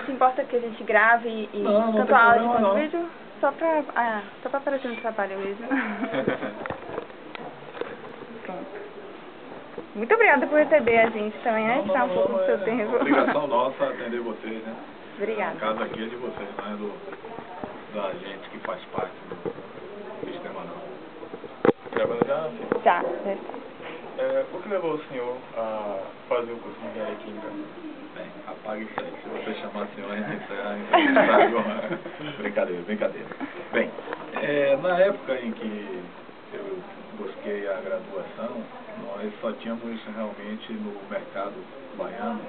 se importa que a gente grave e não tanto áudio quanto não. vídeo? Só pra aparecer no trabalho mesmo. Pronto. Muito obrigada por receber a gente também, né? Estar um pouco no seu tempo. Obrigação nossa atender vocês, né? Obrigada. A casa aqui é de vocês, não é da gente que faz parte do sistema, não. Gravando já? Já está. O que levou o senhor a fazer o curso de engenharia química? Bem, apague isso aí. Se você chamar o senhor, a gente encerra a entrevista. Brincadeira. Bem, na época em que eu busquei a graduação, nós só tínhamos realmente no mercado baiano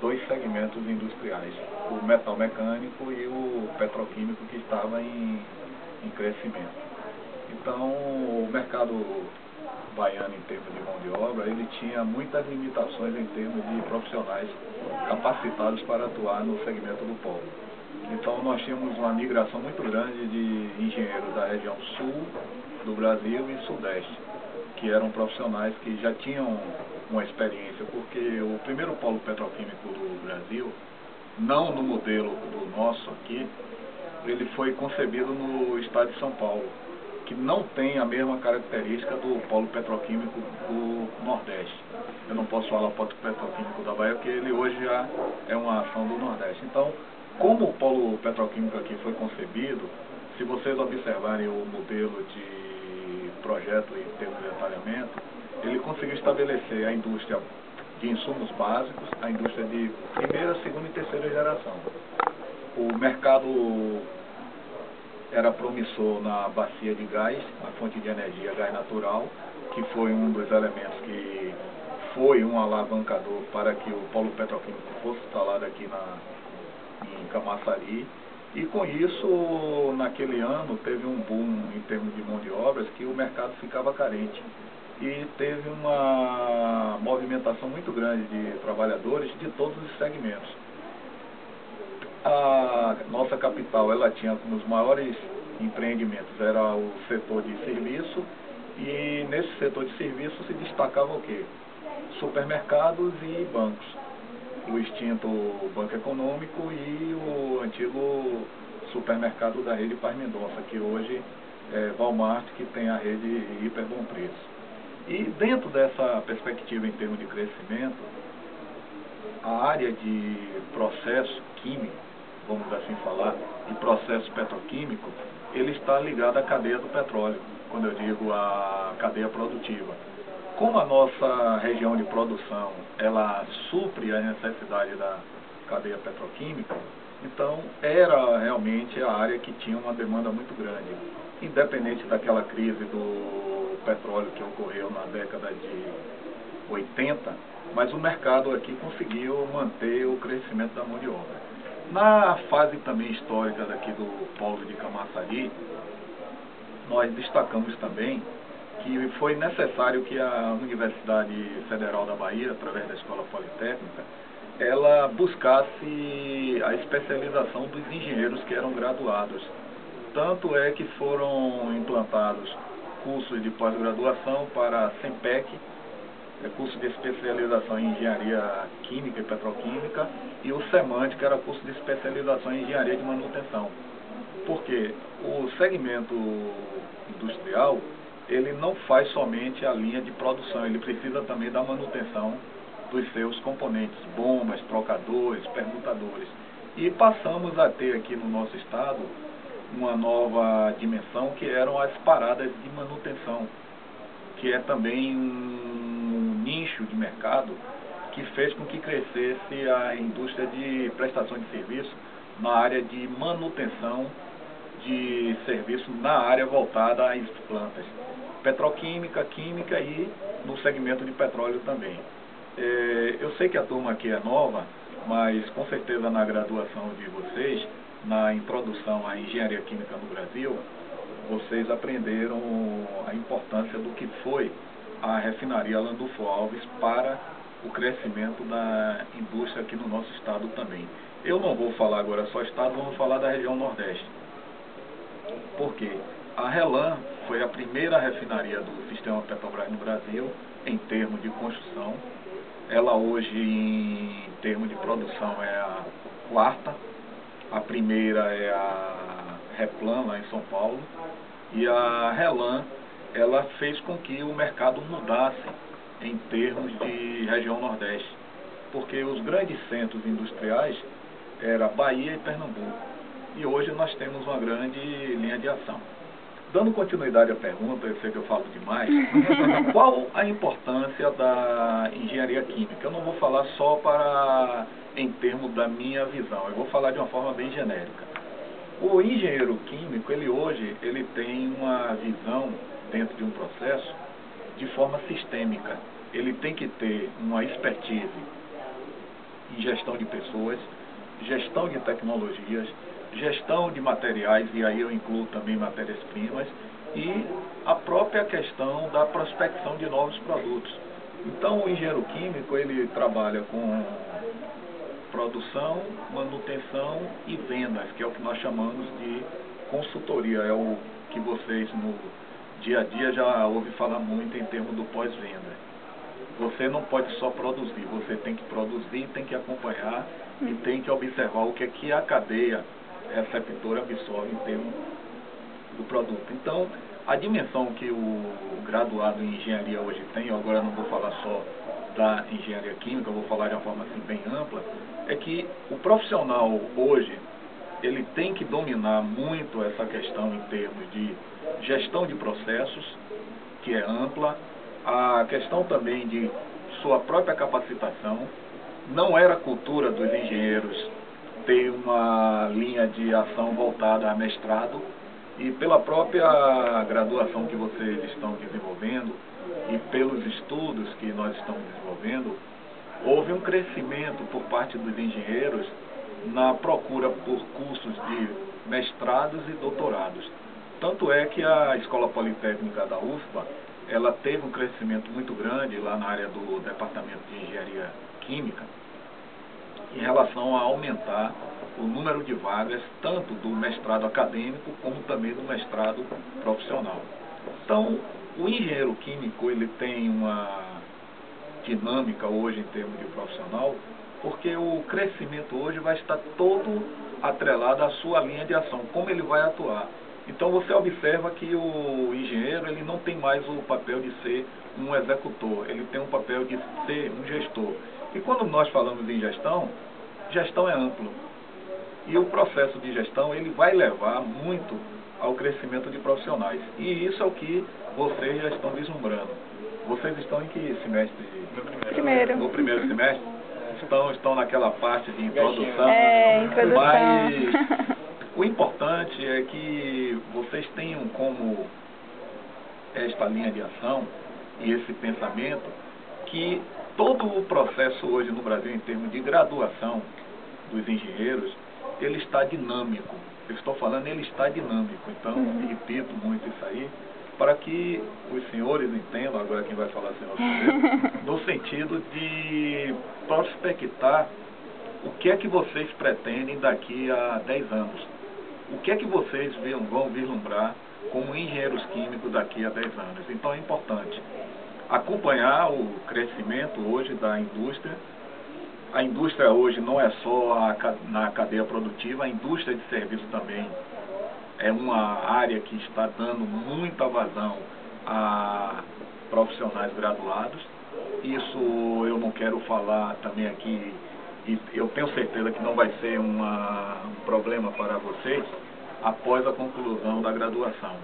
2 segmentos industriais, o metal mecânico e o petroquímico, que estava em crescimento. Então, o mercado baiano, em termos de mão de obra, ele tinha muitas limitações em termos de profissionais capacitados para atuar no segmento do polo. Então, nós tínhamos uma migração muito grande de engenheiros da região sul do Brasil e sudeste, que eram profissionais que já tinham uma experiência, porque o primeiro polo petroquímico do Brasil, não no modelo do nosso aqui, ele foi concebido no estado de São Paulo, que não tem a mesma característica do polo petroquímico do Nordeste. Eu não posso falar polo petroquímico da Bahia, porque ele hoje já é uma ação do Nordeste. Então, como o polo petroquímico aqui foi concebido, se vocês observarem o modelo de projeto em termos de detalhamento, ele conseguiu estabelecer a indústria de insumos básicos, a indústria de primeira, segunda e terceira geração. O mercado era promissor na bacia de gás, na fonte de energia gás natural, que foi um dos elementos que foi um alavancador para que o polo petroquímico fosse instalado aqui em Camaçari. E com isso, naquele ano, teve um boom em termos de mão de obras, que o mercado ficava carente. E teve uma movimentação muito grande de trabalhadores de todos os segmentos. A nossa capital, ela tinha como os maiores empreendimentos, era o setor de serviço, e nesse setor de serviço se destacava o quê? Supermercados e bancos. O extinto Banco Econômico e o antigo supermercado da rede Paz Mendonça, que hoje é Walmart, que tem a rede Hiper Bom Preço. E dentro dessa perspectiva em termos de crescimento, a área de processo químico, vamos assim falar, de processo petroquímico, ele está ligado à cadeia do petróleo, quando eu digo a cadeia produtiva. Como a nossa região de produção, ela supre a necessidade da cadeia petroquímica, então era realmente a área que tinha uma demanda muito grande. Independente daquela crise do petróleo que ocorreu na década de 80, mas o mercado aqui conseguiu manter o crescimento da mão de obra. Na fase também histórica daqui do polo de Camaçari, nós destacamos também que foi necessário que a Universidade Federal da Bahia, através da Escola Politécnica, ela buscasse a especialização dos engenheiros que eram graduados. Tanto é que foram implantados cursos de pós-graduação para a SEMPEC, curso de especialização em engenharia química e petroquímica, e o SEMANT, que era curso de especialização em engenharia de manutenção. Porque o segmento industrial, ele não faz somente a linha de produção, ele precisa também da manutenção dos seus componentes, bombas, trocadores, permutadores. E passamos a ter aqui no nosso estado uma nova dimensão, que eram as paradas de manutenção, que é também um nicho de mercado que fez com que crescesse a indústria de prestação de serviço na área de manutenção de serviço, na área voltada às plantas petroquímica, química e no segmento de petróleo também. Eu sei que a turma aqui é nova, mas com certeza na graduação de vocês, na introdução à engenharia química no Brasil, vocês aprenderam a importância do que foi a refinaria Landulfo Alves para o crescimento da indústria aqui no nosso estado também. Eu não vou falar agora só estado, vamos falar da região Nordeste. Por quê? A RELAM foi a primeira refinaria do sistema Petrobras no Brasil, em termos de construção. Ela hoje, em termos de produção, é a quarta, A primeira é a Replan, lá em São Paulo, e a Relan, ela fez com que o mercado mudasse em termos de região Nordeste, porque os grandes centros industriais eram Bahia e Pernambuco, e hoje nós temos uma grande linha de ação. Dando continuidade à pergunta, eu sei que eu falo demais, qual a importância da engenharia química? Eu não vou falar só em termos da minha visão, eu vou falar de uma forma bem genérica. O engenheiro químico, hoje, ele tem uma visão dentro de um processo de forma sistêmica. Ele tem que ter uma expertise em gestão de pessoas, gestão de tecnologias, gestão de materiais, e aí eu incluo também matérias-primas, e a própria questão da prospecção de novos produtos. Então, o engenheiro químico, ele trabalha com produção, manutenção e vendas, que é o que nós chamamos de consultoria. É o que vocês no dia a dia já ouvem falar muito em termos do pós-venda. Você não pode só produzir, você tem que produzir, tem que acompanhar e tem que observar o que é que a cadeia receptora absorve em termos do produto. Então, a dimensão que o graduado em engenharia hoje tem, eu agora não vou falar só da engenharia química, eu vou falar de uma forma assim bem ampla, é que o profissional hoje, ele tem que dominar muito essa questão em termos de gestão de processos, que é ampla, a questão também de sua própria capacitação. Não era cultura dos engenheiros ter uma linha de ação voltada a mestrado, e pela própria graduação que vocês estão desenvolvendo e pelos estudos que nós estamos desenvolvendo, houve um crescimento por parte dos engenheiros na procura por cursos de mestrados e doutorados. Tanto é que a Escola Politécnica da UFBA, ela teve um crescimento muito grande lá na área do Departamento de Engenharia Química, em relação a aumentar o número de vagas, tanto do mestrado acadêmico, como também do mestrado profissional. Então, o engenheiro químico, ele tem uma dinâmica hoje em termos de profissional, porque o crescimento hoje vai estar todo atrelado à sua linha de ação, como ele vai atuar. Então você observa que o engenheiro, ele não tem mais o papel de ser um executor, ele tem um papel de ser um gestor. E quando nós falamos em gestão, gestão é amplo. E o processo de gestão, ele vai levar muito ao crescimento de profissionais. E isso é o que vocês já estão vislumbrando. Vocês estão em que semestre? Primeiro. No primeiro semestre? Estão naquela parte de introdução. Introdução. Mas o importante é que vocês tenham como esta linha de ação e esse pensamento que todo o processo hoje no Brasil, em termos de graduação dos engenheiros, ele está dinâmico. Eu estou falando, ele está dinâmico. Então, repito muito isso aí, para que os senhores entendam, agora quem vai falar senhor primeiro, no sentido de prospectar o que é que vocês pretendem daqui a 10 anos. O que é que vocês vão vislumbrar como engenheiros químicos daqui a 10 anos. Então é importante acompanhar o crescimento hoje da indústria. A indústria hoje não é só na cadeia produtiva, a indústria de serviço também é uma área que está dando muita vazão a profissionais graduados. Isso eu não quero falar também aqui, e eu tenho certeza que não vai ser um problema para vocês após a conclusão da graduação.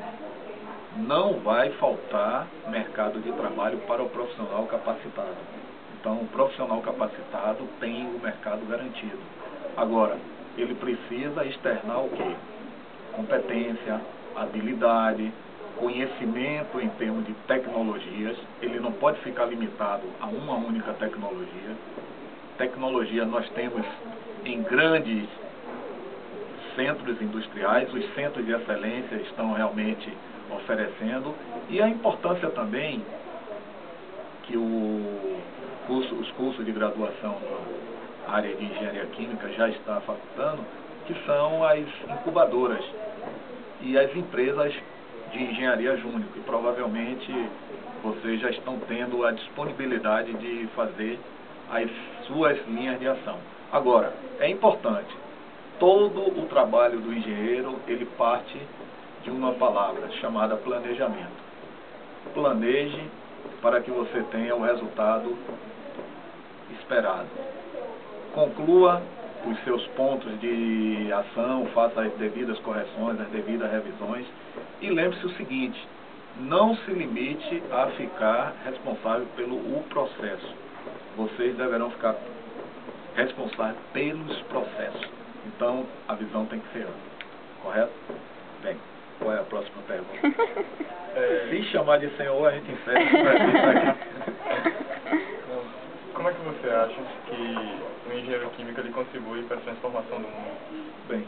Não vai faltar mercado de trabalho para o profissional capacitado. Então, o profissional capacitado tem o mercado garantido. Agora, ele precisa externar o quê? Competência, habilidade, conhecimento em termos de tecnologias. Ele não pode ficar limitado a uma única tecnologia. Tecnologia nós temos em grandes centros industriais, os centros de excelência estão realmente oferecendo, e a importância também que os cursos de graduação na área de engenharia química já está facultando, que são as incubadoras e as empresas de engenharia júnior, que provavelmente vocês já estão tendo a disponibilidade de fazer as suas linhas de ação. Agora, é importante, todo o trabalho do engenheiro, ele parte de uma palavra chamada planejamento. Planeje para que você tenha o resultado esperado. Conclua os seus pontos de ação, faça as devidas correções, as devidas revisões e lembre-se o seguinte: não se limite a ficar responsável pelo processo. Vocês deverão ficar responsáveis pelos processos. Então, a visão tem que ser ampla. Correto? Bem, qual é a próxima pergunta? Se chamar de senhor, a gente encerra. Como é que você acha que o engenheiro químico ele contribui para a transformação do mundo? Bem,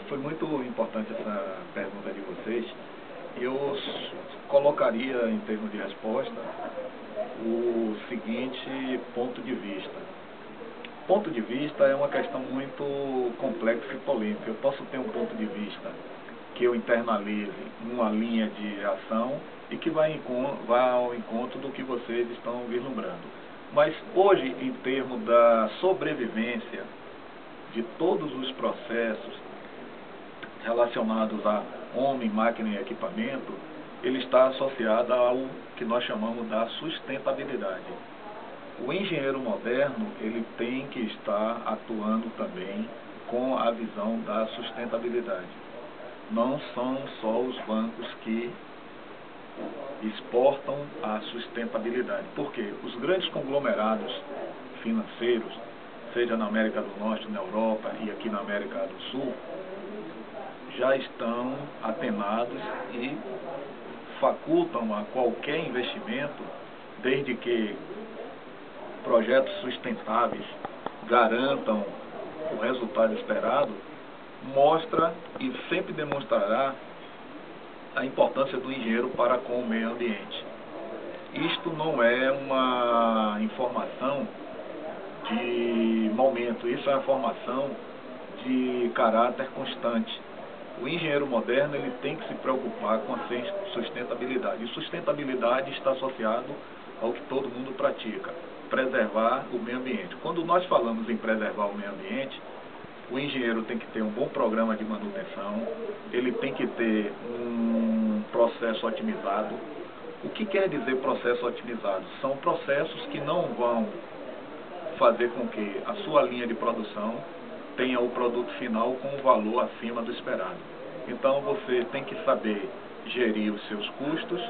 foi muito importante essa pergunta de vocês. Eu colocaria em termos de resposta o seguinte ponto de vista. Ponto de vista é uma questão muito complexa e polêmica. Eu posso ter um ponto de vista que eu internalize numa linha de ação e que vai ao encontro do que vocês estão vislumbrando. Mas hoje, em termos da sobrevivência de todos os processos relacionados a homem, máquina e equipamento, ele está associado ao que nós chamamos da sustentabilidade. O engenheiro moderno, ele tem que estar atuando também com a visão da sustentabilidade. Não são só os bancos que exportam a sustentabilidade. Porque os grandes conglomerados financeiros, seja na América do Norte, na Europa e aqui na América do Sul, já estão atenados e facultam a qualquer investimento, desde que projetos sustentáveis garantam o resultado esperado, mostra e sempre demonstrará a importância do engenheiro para com o meio ambiente. Isto não é uma informação de momento, isso é uma informação de caráter constante. O engenheiro moderno ele tem que se preocupar com a sustentabilidade. E sustentabilidade está associado ao que todo mundo pratica, preservar o meio ambiente. Quando nós falamos em preservar o meio ambiente, o engenheiro tem que ter um bom programa de manutenção, ele tem que ter um processo otimizado. O que quer dizer processo otimizado? São processos que não vão fazer com que a sua linha de produção tenha o produto final com um valor acima do esperado. Então você tem que saber gerir os seus custos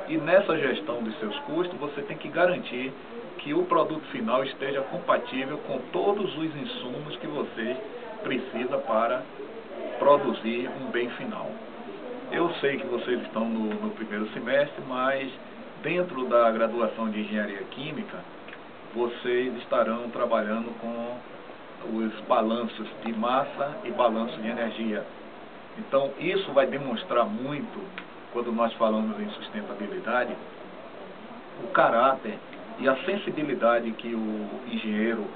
e nessa gestão dos seus custos você tem que garantir que o produto final esteja compatível com todos os insumos que você precisa para produzir um bem final. Eu sei que vocês estão no primeiro semestre, mas dentro da graduação de Engenharia Química, vocês estarão trabalhando com os balanços de massa e balanço de energia. Então, isso vai demonstrar muito, quando nós falamos em sustentabilidade, o caráter e a sensibilidade que o engenheiro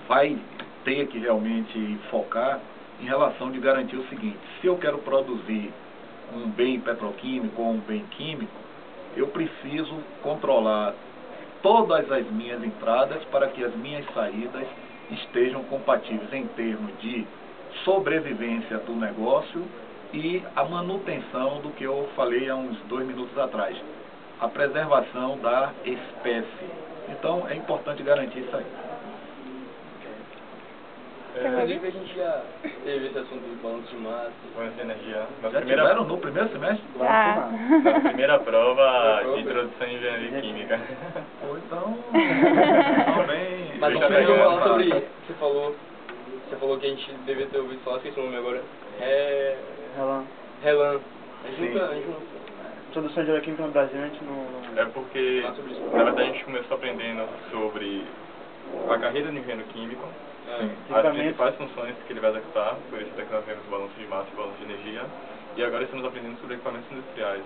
vai ter que realmente focar em relação de garantir o seguinte: se eu quero produzir um bem petroquímico ou um bem químico, eu preciso controlar todas as minhas entradas para que as minhas saídas estejam compatíveis em termos de sobrevivência do negócio e a manutenção do que eu falei há uns 2 minutos atrás, a preservação da espécie. Então é importante garantir isso aí. Inclusive a gente já teve esse assunto de balanço de massa, Balanço de energia. Já tiveram no primeiro semestre? Na primeira prova de introdução em engenharia química. Ou então, também... Mas vamos falar sobre isso. Você falou que a gente devia ter ouvido falar, esqueci o nome agora. Relan. A gente não... Introdução de engenharia química no Brasil, a gente não... É porque, na verdade, a gente começou aprendendo sobre a carreira do engenheiro químico, as principais funções que ele vai executar, por isso que nós vemos balanço de massa e balanço de energia, e agora estamos aprendendo sobre equipamentos industriais.